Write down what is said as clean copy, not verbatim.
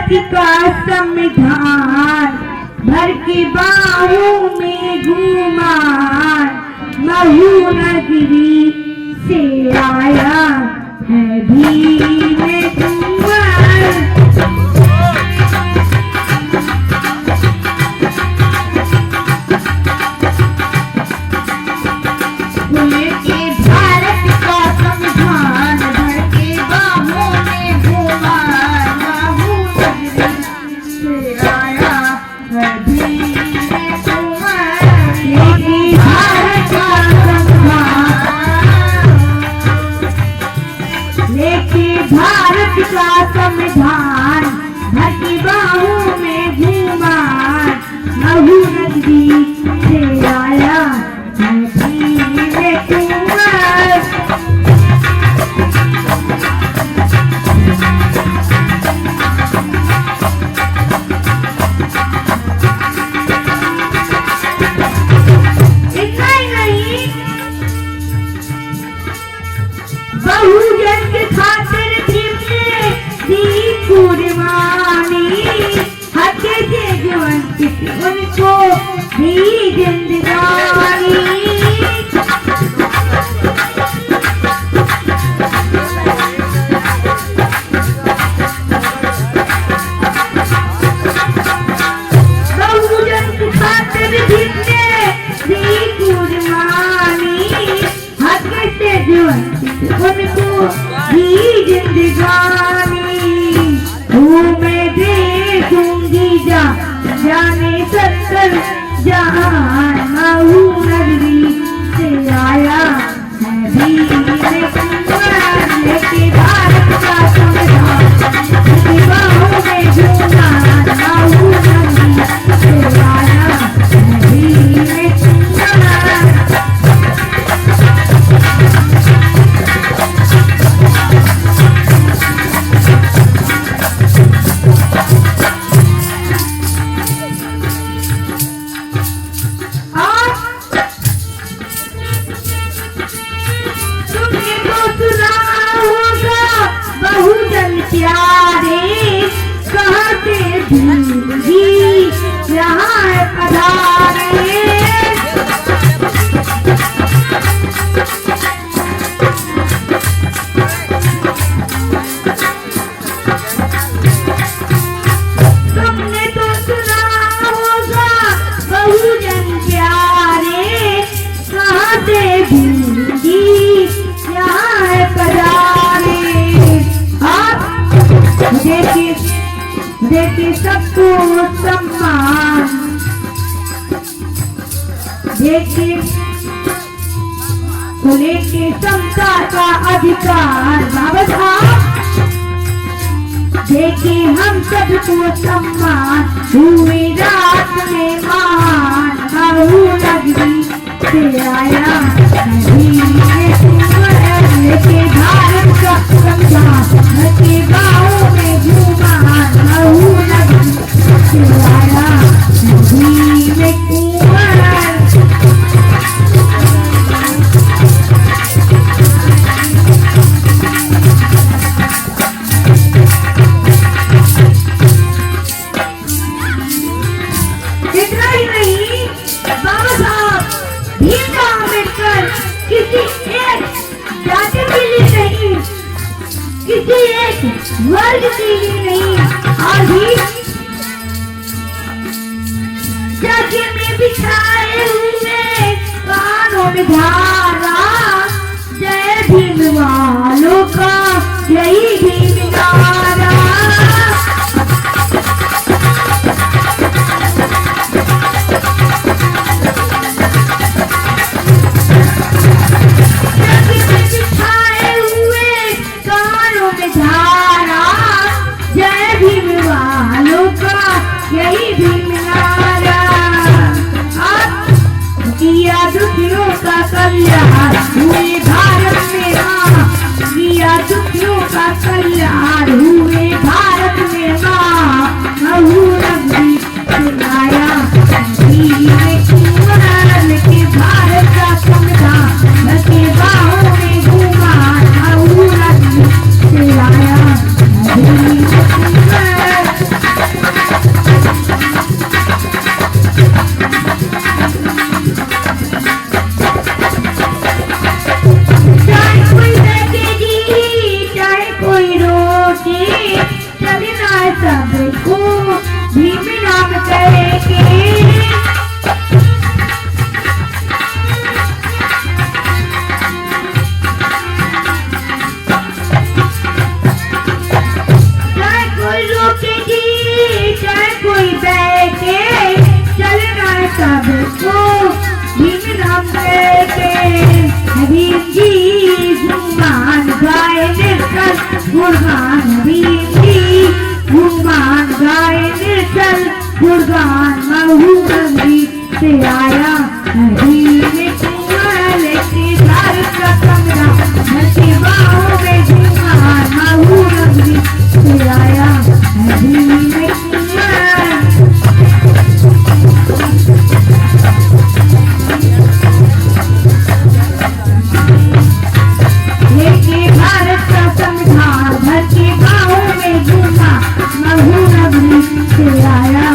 भारत का संविधान भर की बाहों में घूमा, महू नगरी से आया है भीम कुंवर। भारत का संविधान भर की बाहों में घूमा, महू नगरी से आया है भीम कुंवर। इतना ही नहीं, बहुजन के खातिर कुर्बानी, हत्या से वंचित उनको भी जिंदगानी। बहुजन की खातिर भी कुर्बानी, हत्या से वंचित उनको भी जिंदगानी। मैं दे दूंगी जाने 70 जहान, महू नगरी से आया है भीम कुंवर। लेके भारत का संविधान बाहों में घूमा, महू नगरी से आया है भीम कुंवर। प्यारे कहाँ से भूली यहाँ पधारे। तुमने तो सुना होगा बहुजन प्यारे कहाँ से भूली यहाँ पधारे। देखे सबको सम्मान, देखे को लेके समता का अधिकार। बाबा साहब देखे हम सबको सम्मान, हुए रात में महान, महू नगरी से आया भीम कुंवर। लेके भारत का संविधान के बाहों में घूमा, महू नगरी से आया भीम कुंवर। इतना ही नहीं, बाबा साहब भीमराव अम्बेडकर किसी एक जाति के लिए नहीं, किसी एक वर्ग के लिए नहीं, और भी जाति में बिछाए हुए कानों में धारा, जय भीम वालों का यही भीम नारा। यही भीम नारा, किया दुखियों का कल्याण हुए भारत में मां, किया दुखियों का कल्याण हुए भारत में मां, महू नगरी से आया भीम कुंवर। के भारत का संविधान के बाहों में घूमा, महू नगरी से आया भीम कुंवर। रोकेगी चाहे कोई बैठे, चलना है सबको भीम राम लेके। भीम जी गुणगान गाए निर्जल गुणगान, भीम जी गुणगान गाए निर्जल गुणगान। महू नगरी से आया भीम कुंवर लेके भारत का कमरा, धरती बाहों में गुणगान। महू नगरी से आया भीम कुंवर। लेके भारत का संविधान, धरती बाहों में गुणगान। महू नगरी से आया